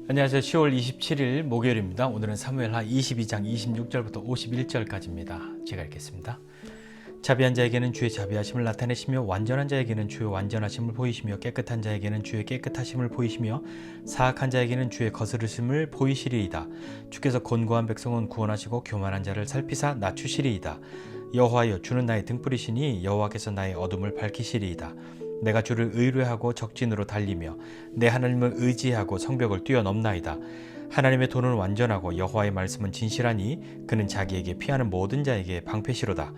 안녕하세요. 10월 27일 목요일입니다. 오늘은 사무엘하 22장 26절부터 51절까지입니다. 제가 읽겠습니다. 자비한 자에게는 주의 자비하심을 나타내시며 완전한 자에게는 주의 완전하심을 보이시며 깨끗한 자에게는 주의 깨끗하심을 보이시며 사악한 자에게는 주의 거스르심을 보이시리이다. 주께서 곤고한 백성은 구원하시고 교만한 자를 살피사 낮추시리이다. 여호와여, 주는 나의 등불이시니 여호와께서 나의 어둠을 밝히시리이다. 내가 주를 의뢰하고 적진으로 달리며 내 하나님을 의지하고 성벽을 뛰어넘나이다. 하나님의 도는 완전하고 여호와의 말씀은 진실하니 그는 자기에게 피하는 모든 자에게 방패시로다.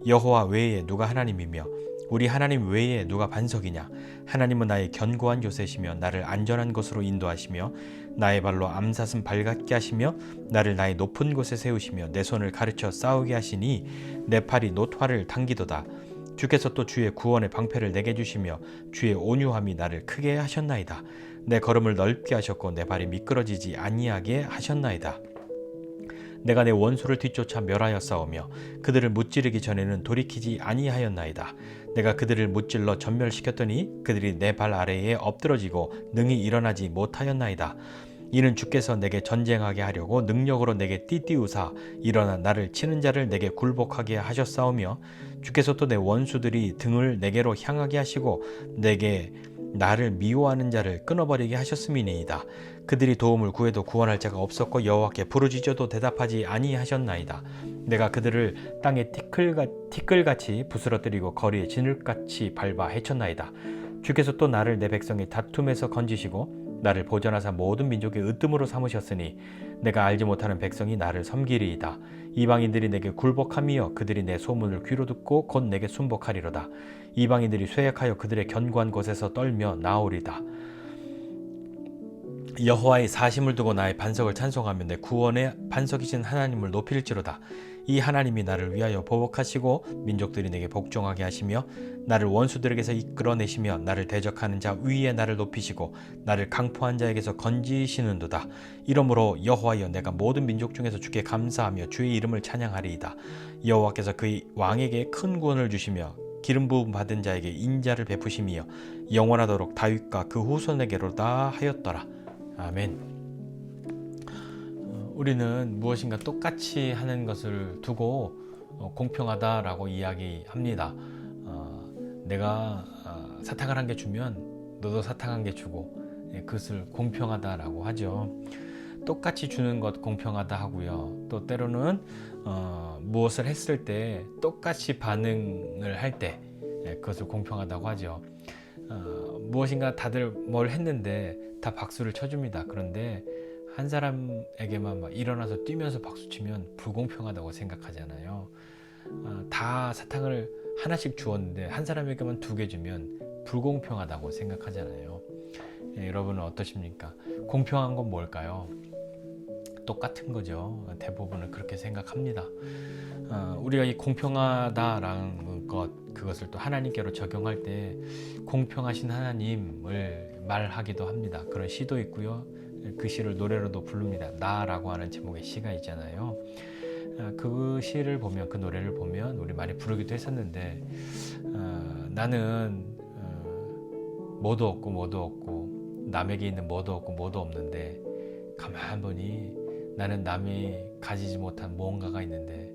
여호와 외에 누가 하나님이며 우리 하나님 외에 누가 반석이냐. 하나님은 나의 견고한 요새시며 나를 안전한 곳으로 인도하시며 나의 발로 암사슴 발같게 하시며 나를 나의 높은 곳에 세우시며 내 손을 가르쳐 싸우게 하시니 내 팔이 놋화를 당기도다. 주께서 또 주의 구원의 방패를 내게 주시며 주의 온유함이 나를 크게 하셨나이다. 내 걸음을 넓게 하셨고 내 발이 미끄러지지 아니하게 하셨나이다. 내가 내 원수를 뒤쫓아 멸하였사오며 그들을 무찌르기 전에는 돌이키지 아니하였나이다. 내가 그들을 무찔러 전멸시켰더니 그들이 내 발 아래에 엎드러지고 능히 일어나지 못하였나이다. 이는 주께서 내게 전쟁하게 하려고 능력으로 내게 띠띠우사 일어나 나를 치는 자를 내게 굴복하게 하셨사오며 주께서 또 내 원수들이 등을 내게로 향하게 하시고 내게 나를 미워하는 자를 끊어버리게 하셨음이니이다. 그들이 도움을 구해도 구원할 자가 없었고 여호와께 부르짖어도 대답하지 아니하셨나이다. 내가 그들을 땅에 티끌같이 부스러뜨리고 거리에 진흙같이 밟아 해쳤나이다. 주께서 또 나를 내 백성의 다툼에서 건지시고 나를 보전하사 모든 민족의 으뜸으로 삼으셨으니 내가 알지 못하는 백성이 나를 섬기리이다. 이방인들이 내게 굴복하며 그들이 내 소문을 귀로 듣고 곧 내게 순복하리로다. 이방인들이 쇠약하여 그들의 견고한 곳에서 떨며 나오리다. 여호와의 사심을 두고 나의 반석을 찬송하며 내 구원의 반석이신 하나님을 높일지로다. 이 하나님이 나를 위하여 보복하시고 민족들이 내게 복종하게 하시며 나를 원수들에게서 이끌어내시며 나를 대적하는 자 위에 나를 높이시고 나를 강포한 자에게서 건지시는도다. 이러므로 여호와여, 내가 모든 민족 중에서 주께 감사하며 주의 이름을 찬양하리이다. 여호와께서 그 왕에게 큰 구원을 주시며 기름 부음 받은 자에게 인자를 베푸시며 영원하도록 다윗과 그 후손에게로다 하였더라. 아멘. 우리는 무엇인가 똑같이 하는 것을 두고 공평하다라고 이야기합니다. 내가 사탕을 한 개 주면 너도 사탕 한 개 주고 그것을 공평하다라고 하죠. 똑같이 주는 것 공평하다 하고요. 또 때로는 무엇을 했을 때 똑같이 반응을 할 때 그것을 공평하다고 하죠. 무엇인가 다들 뭘 했는데 다 박수를 쳐줍니다. 그런데 한 사람에게만 막 일어나서 뛰면서 박수치면 불공평하다고 생각하잖아요. 다 사탕을 하나씩 주었는데 한 사람에게만 2개 주면 불공평하다고 생각하잖아요. 여러분은 어떠십니까? 공평한 건 뭘까요? 똑같은 거죠. 대부분은 그렇게 생각합니다. 우리가 이 공평하다라는 그것을 또 하나님께로 적용할 때 공평하신 하나님을 말하기도 합니다. 그런 시도 있고요. 그 시를 노래로도 부릅니다. 나라고 하는 제목의 시가 있잖아요. 그 시를 보면, 그 노래를 보면 우리 많이 부르기도 했었는데 나는 뭐도 없고 남에게 있는 뭐도 없고 뭐도 없는데 가만 보니 나는 남이 가지지 못한 무언가가 있는데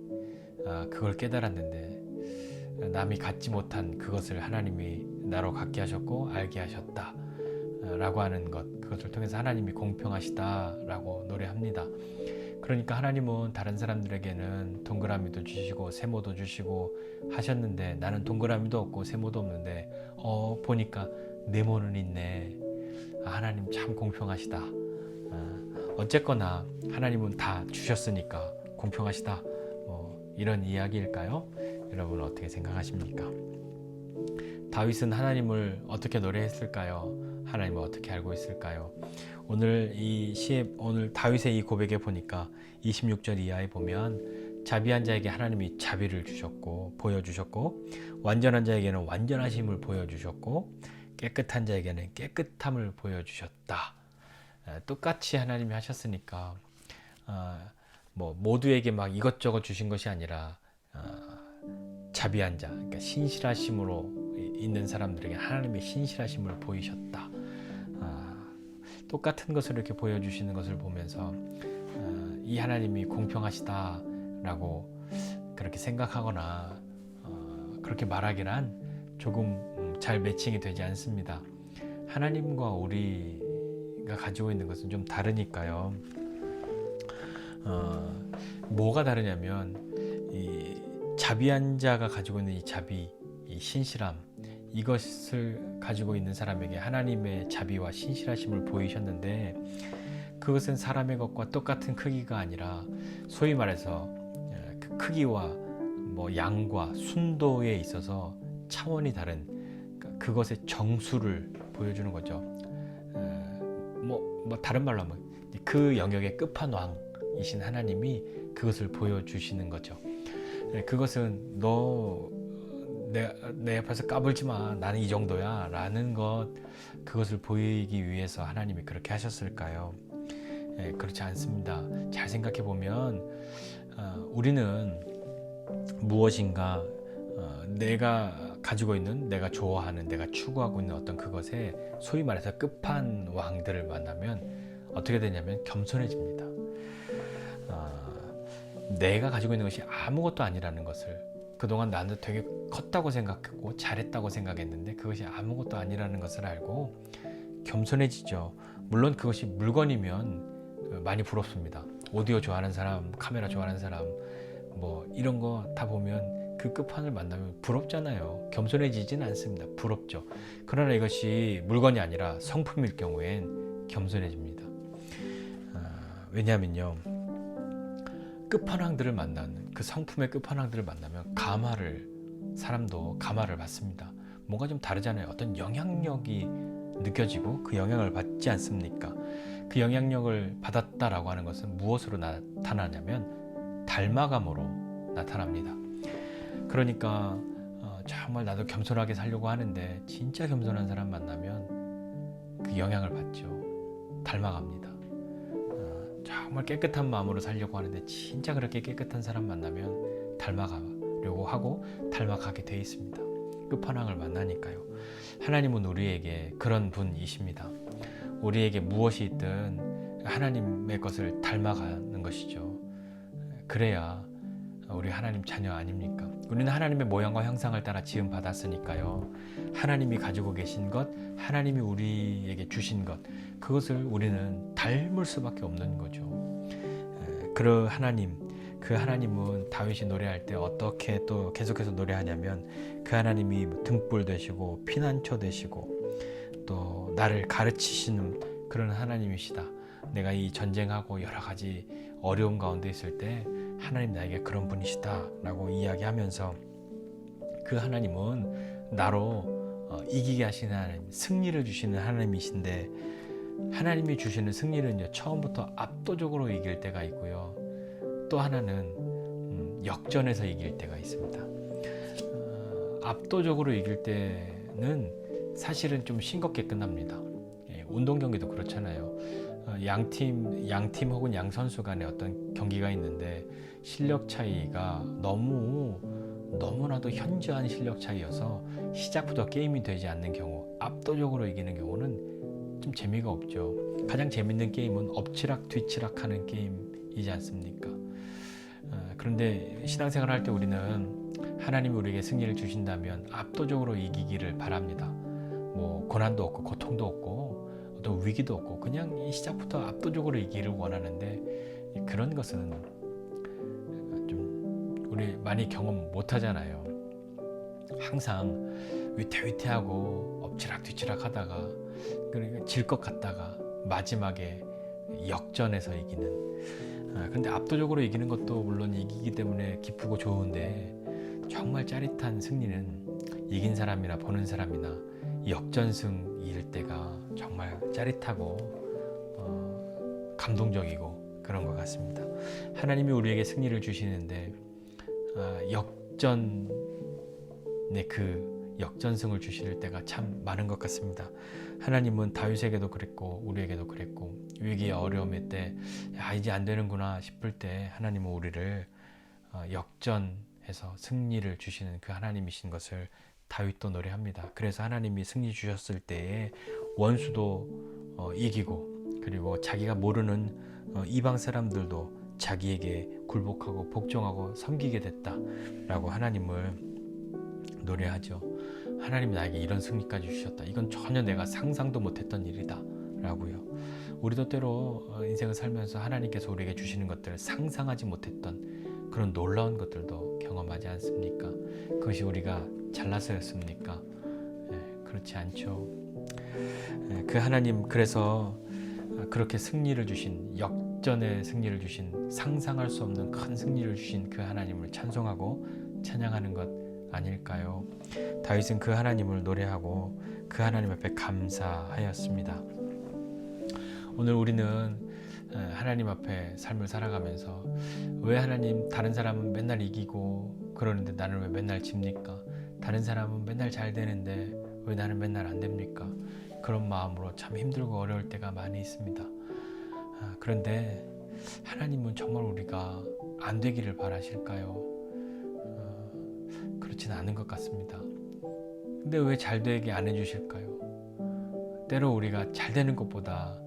그걸 깨달았는데 남이 갖지 못한 그것을 하나님이 나로 갖게 하셨고 알게 하셨다 라고 하는 것, 그것을 통해서 하나님이 공평하시다라고 노래합니다. 그러니까 하나님은 다른 사람들에게는 동그라미도 주시고 세모도 주시고 하셨는데 나는 동그라미도 없고 세모도 없는데 보니까 네모는 있네. 하나님 참 공평하시다. 어쨌거나 하나님은 다 주셨으니까 공평하시다. 이런 이야기일까요? 여러분 어떻게 생각하십니까? 다윗은 하나님을 어떻게 노래했을까요? 하나님을 어떻게 알고 있을까요? 오늘 이 시에, 오늘 다윗의 이 고백에 보니까 26절 이하에 보면 자비한 자에게 하나님이 자비를 주셨고 보여주셨고 완전한 자에게는 완전하심을 보여주셨고 깨끗한 자에게는 깨끗함을 보여주셨다. 똑같이 하나님이 하셨으니까 모두에게 막 이것저것 주신 것이 아니라 자비한 자, 그러니까 신실하심으로 있는 사람들에게 하나님의 신실하심을 보이셨다. 똑같은 것을 이렇게 보여주시는 것을 보면서 이 하나님이 공평하시다라고 그렇게 생각하거나 그렇게 말하기란 조금 잘 매칭이 되지 않습니다. 하나님과 우리가 가지고 있는 것은 좀 다르니까요. 뭐가 다르냐면 이 자비한 자가 가지고 있는 이 자비, 이 신실함, 이것을 가지고 있는 사람에게 하나님의 자비와 신실하심을 보이셨는데, 그것은 사람의 것과 똑같은 크기가 아니라 소위 말해서 그 크기와 뭐 양과 순도에 있어서 차원이 다른 그것의 정수를 보여주는 거죠. 뭐 다른 말로 하면 그 영역의 끝판왕이신 하나님이 그것을 보여주시는 거죠. 그것은 너 내 앞에서 까불지 마, 나는 이 정도야 라는 그것을 보이기 위해서 하나님이 그렇게 하셨을까요? 그렇지 않습니다. 잘 생각해 보면 우리는 무엇인가 내가 가지고 있는, 내가 좋아하는, 내가 추구하고 있는 어떤 그것에 소위 말해서 끝판왕들을 만나면 어떻게 되냐면 겸손해집니다. 내가 가지고 있는 것이 아무것도 아니라는 것을, 그동안 나는 되게 컸다고 생각했고 잘했다고 생각했는데 그것이 아무것도 아니라는 것을 알고 겸손해지죠. 물론 그것이 물건이면 많이 부럽습니다. 오디오 좋아하는 사람, 카메라 좋아하는 사람, 뭐 이런 거 다 보면 그 끝판을 만나면 부럽잖아요. 겸손해지진 않습니다. 부럽죠. 그러나 이것이 물건이 아니라 성품일 경우엔 겸손해집니다. 왜냐하면요, 끝판왕들을 만나는, 그 성품의 끝판왕들을 만나면 사람도 감화를 받습니다. 뭔가 좀 다르잖아요. 어떤 영향력이 느껴지고 그 영향을 받지 않습니까? 그 영향력을 받았다라고 하는 것은 무엇으로 나타나냐면 닮아감으로 나타납니다. 그러니까 정말 나도 겸손하게 살려고 하는데 진짜 겸손한 사람 만나면 그 영향을 받죠. 닮아갑니다. 정말 깨끗한 마음으로 살려고 하는데 진짜 그렇게 깨끗한 사람 만나면 닮아가려고 하고 닮아가게 돼 있습니다. 끝판왕을 만나니까요. 하나님은 우리에게 그런 분이십니다. 우리에게 무엇이 있든 하나님의 것을 닮아가는 것이죠. 그래야 우리 하나님 자녀 아닙니까? 우리는 하나님의 모양과 형상을 따라 지음 받았으니까요. 하나님이 가지고 계신 것, 하나님이 우리에게 주신 것, 그것을 우리는 닮을 수밖에 없는 거죠. 그 하나님은 다윗이 노래할 때 어떻게 또 계속해서 노래하냐면, 그 하나님이 등불 되시고 피난처 되시고 또 나를 가르치시는 그런 하나님이시다. 내가 이 전쟁하고 여러 가지 어려움 가운데 있을 때 하나님 나에게 그런 분이시다 라고 이야기하면서, 그 하나님은 나로 이기게 하시는 하나님, 승리를 주시는 하나님이신데, 하나님이 주시는 승리는요, 처음부터 압도적으로 이길 때가 있고요, 또 하나는 역전해서 이길 때가 있습니다. 압도적으로 이길 때는 사실은 좀 싱겁게 끝납니다. 운동 경기도 그렇잖아요. 양팀 혹은 양 선수 간의 어떤 경기가 있는데 실력 차이가 너무나도 현저한 실력 차이여서 시작부터 게임이 되지 않는 경우, 압도적으로 이기는 경우는 좀 재미가 없죠. 가장 재밌는 게임은 엎치락 뒤치락 하는 게임이지 않습니까? 그런데 신앙생활 할 때 우리는 하나님이 우리에게 승리를 주신다면 압도적으로 이기기를 바랍니다. 뭐 고난도 없고 고통도 없고 어떤 위기도 없고 그냥 이 시작부터 압도적으로 이기기를 원하는데, 그런 것은 좀 우리 많이 경험 못 하잖아요. 항상 위태위태하고 엎치락 뒤치락 하다가, 그러니까 질 것 같다가 마지막에 역전해서 이기는. 근데 압도적으로 이기는 것도 물론 이기기 때문에 기쁘고 좋은데, 정말 짜릿한 승리는 이긴 사람이나 보는 사람이나 역전승일 때가 정말 짜릿하고 감동적이고 그런 것 같습니다. 하나님이 우리에게 승리를 주시는데 역전의 그 역전승을 주실 때가 참 많은 것 같습니다. 하나님은 다윗에게도 그랬고 우리에게도 그랬고, 위기와 어려움의 때 이제 안 되는구나 싶을 때 하나님은 우리를 역전해서 승리를 주시는 그 하나님이신 것을 다윗도 노래합니다. 그래서 하나님이 승리 주셨을 때에 원수도 이기고 그리고 자기가 모르는 이방 사람들도 자기에게 굴복하고 복종하고 섬기게 됐다라고 하나님을 노래하죠. 하나님이 나에게 이런 승리까지 주셨다. 이건 전혀 내가 상상도 못했던 일이다 라고요. 우리도 때로 인생을 살면서 하나님께서 우리에게 주시는 것들을 상상하지 못했던 그런 놀라운 것들도 경험하지 않습니까? 그것이 우리가 잘나서였습니까? 그렇지 않죠. 그 하나님, 그래서 그렇게 승리를 주신, 역전의 승리를 주신, 상상할 수 없는 큰 승리를 주신 그 하나님을 찬송하고 찬양하는 것 아닐까요? 다윗은 그 하나님을 노래하고 그 하나님 앞에 감사하였습니다. 오늘 우리는 하나님 앞에 삶을 살아가면서 왜 하나님, 다른 사람은 맨날 이기고 그러는데 나는 왜 맨날 집니까? 다른 사람은 맨날 잘 되는데 왜 나는 맨날 안 됩니까? 그런 마음으로 참 힘들고 어려울 때가 많이 있습니다. 그런데 하나님은 정말 우리가 안 되기를 바라실까요? 그렇지는 않은 것 같습니다. 근데 왜 잘 되게 안 해주실까요? 때로 우리가 잘 되는 것보다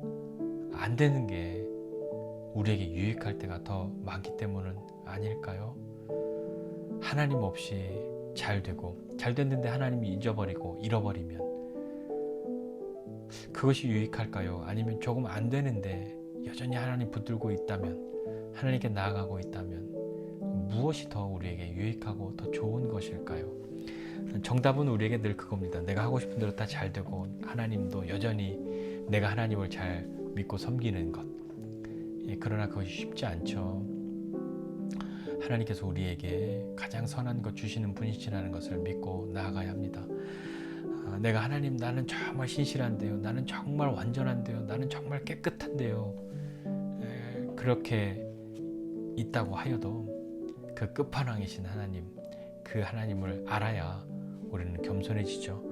안 되는 게 우리에게 유익할 때가 더 많기 때문은 아닐까요? 하나님 없이 잘 되고, 잘 됐는데 하나님이 잊어버리고 잃어버리면 그것이 유익할까요? 아니면 조금 안 되는데 여전히 하나님 붙들고 있다면, 하나님께 나아가고 있다면 무엇이 더 우리에게 유익하고 더 좋은 것일까요? 정답은 우리에게 늘 그겁니다. 내가 하고 싶은 대로 다 잘 되고 하나님도 여전히 내가 하나님을 잘 믿고 섬기는 것. 그러나 그것이 쉽지 않죠. 하나님께서 우리에게 가장 선한 것 주시는 분이시라는 것을 믿고 나아가야 합니다. 내가 하나님, 나는 정말 신실한데요, 나는 정말 완전한데요, 나는 정말 깨끗한데요, 그렇게 있다고 하여도 그 끝판왕이신 하나님, 그 하나님을 알아야 우리는 겸손해지죠.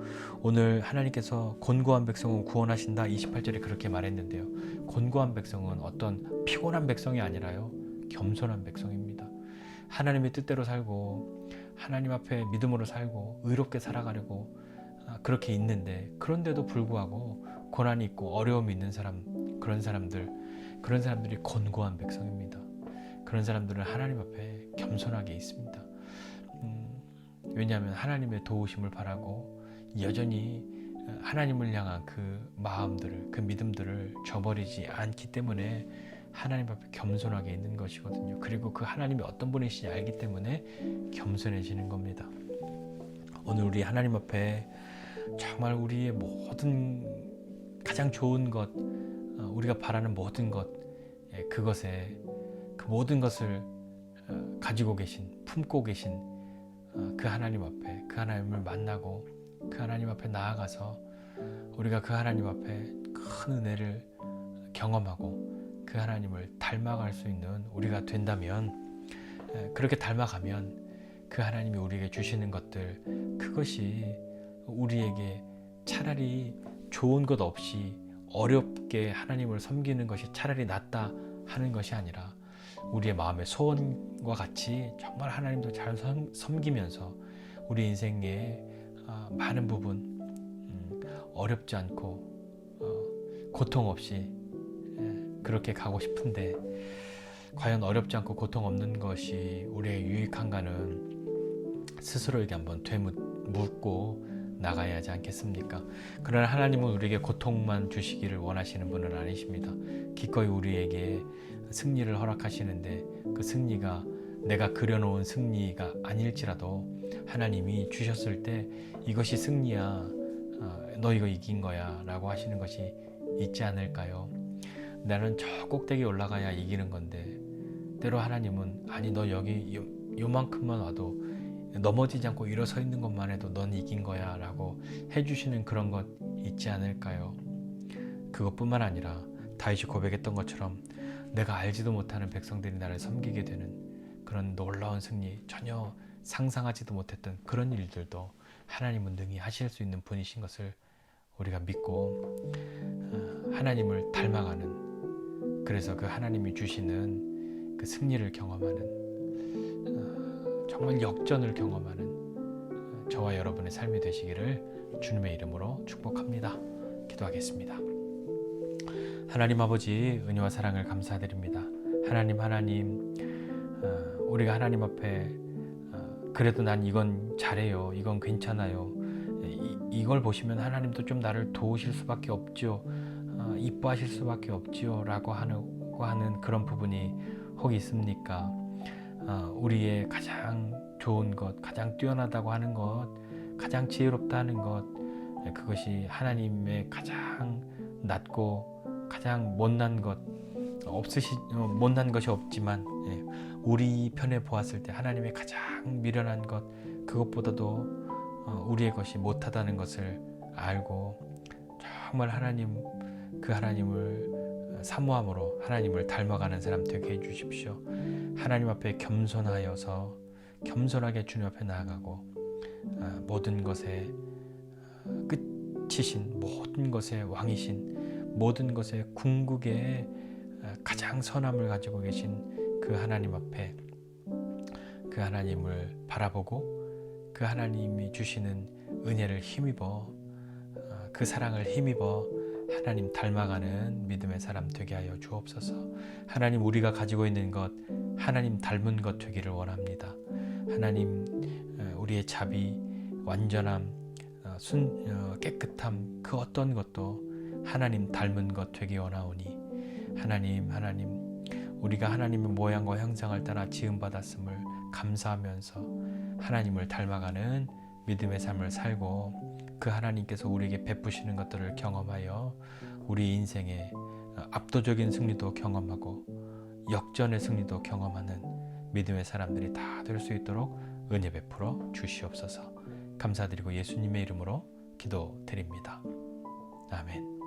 오늘 하나님께서 곤고한 백성은 구원하신다 28절에 그렇게 말했는데요, 곤고한 백성은 어떤 피곤한 백성이 아니라요, 겸손한 백성입니다. 하나님의 뜻대로 살고 하나님 앞에 믿음으로 살고 의롭게 살아가려고 그렇게 있는데, 그런데도 불구하고 고난이 있고 어려움이 있는 사람, 그런 사람들이 곤고한 백성입니다. 그런 사람들은 하나님 앞에 겸손하게 있습니다. 왜냐하면 하나님의 도우심을 바라고 여전히 하나님을 향한 그 마음들을, 그 믿음들을 저버리지 않기 때문에 하나님 앞에 겸손하게 있는 것이거든요. 그리고 그 하나님이 어떤 분이신지 알기 때문에 겸손해지는 겁니다. 오늘 우리 하나님 앞에 정말 우리의 모든 가장 좋은 것, 우리가 바라는 모든 것, 그것에 그 모든 것을 가지고 계신, 품고 계신 그 하나님 앞에, 그 하나님을 만나고 그 하나님 앞에 나아가서 우리가 그 하나님 앞에 큰 은혜를 경험하고 그 하나님을 닮아갈 수 있는 우리가 된다면, 그렇게 닮아가면 그 하나님이 우리에게 주시는 것들, 그것이 우리에게 차라리 좋은 것 없이 어렵게 하나님을 섬기는 것이 차라리 낫다 하는 것이 아니라, 우리의 마음의 소원과 같이 정말 하나님도 잘 섬기면서 우리 인생의 많은 부분 어렵지 않고 고통 없이 그렇게 가고 싶은데, 과연 어렵지 않고 고통 없는 것이 우리에게 유익한가는 스스로에게 한번 되묻고 나가야 하지 않겠습니까? 그러나 하나님은 우리에게 고통만 주시기를 원하시는 분은 아니십니다. 기꺼이 우리에게 승리를 허락하시는데, 그 승리가 내가 그려놓은 승리가 아닐지라도 하나님이 주셨을 때 이것이 승리야, 너 이거 이긴 거야 라고 하시는 것이 있지 않을까요? 나는 저 꼭대기 올라가야 이기는 건데, 때로 하나님은 아니 너 여기 요만큼만 와도 넘어지지 않고 일어서 있는 것만 해도 넌 이긴 거야 라고 해주시는 그런 것 있지 않을까요? 그것뿐만 아니라 다윗이 고백했던 것처럼 내가 알지도 못하는 백성들이 나를 섬기게 되는 그런 놀라운 승리, 전혀 상상하지도 못했던 그런 일들도 하나님은 능히 하실 수 있는 분이신 것을 우리가 믿고 하나님을 닮아가는, 그래서 그 하나님이 주시는 그 승리를 경험하는, 정말 역전을 경험하는 저와 여러분의 삶이 되시기를 주님의 이름으로 축복합니다. 기도하겠습니다. 하나님 아버지, 은혜와 사랑을 감사드립니다. 하나님, 우리가 하나님 앞에 그래도 난 이건 잘해요, 이건 괜찮아요, 이걸 보시면 하나님도 좀 나를 도우실 수밖에 없죠, 이뻐하실 수밖에 없지요 라고 하는 그런 부분이 혹 있습니까? 우리의 가장 좋은 것, 가장 뛰어나다고 하는 것, 가장 지혜롭다 하는 것, 그것이 하나님의 가장 낮고 가장 못난 것, 못난 것이 없지만 우리 편에 보았을 때 하나님의 가장 미련한 것, 그것보다도 우리의 것이 못하다는 것을 알고 정말 그 하나님을 사모함으로 하나님을 닮아가는 사람 되게 해주십시오. 하나님 앞에 겸손하여서 겸손하게 주님 앞에 나아가고 모든 것의 끝이신, 모든 것의 왕이신, 모든 것의 궁극의 가장 선함을 가지고 계신 그 하나님 앞에 그 하나님을 바라보고 그 하나님이 주시는 은혜를 힘입어 그 사랑을 힘입어 하나님 닮아가는 믿음의 사람 되게 하여 주옵소서. 하나님, 우리가 가지고 있는 것 하나님 닮은 것 되기를 원합니다. 하나님, 우리의 자비, 완전함, 깨끗함, 그 어떤 것도 하나님 닮은 것 되기 원하오니 하나님, 우리가 하나님의 모양과 형상을 따라 지음받았음을 감사하면서 하나님을 닮아가는 믿음의 삶을 살고 그 하나님께서 우리에게 베푸시는 것들을 경험하여 우리 인생의 압도적인 승리도 경험하고 역전의 승리도 경험하는 믿음의 사람들이 다 될 수 있도록 은혜 베풀어 주시옵소서. 감사드리고 예수님의 이름으로 기도드립니다. 아멘.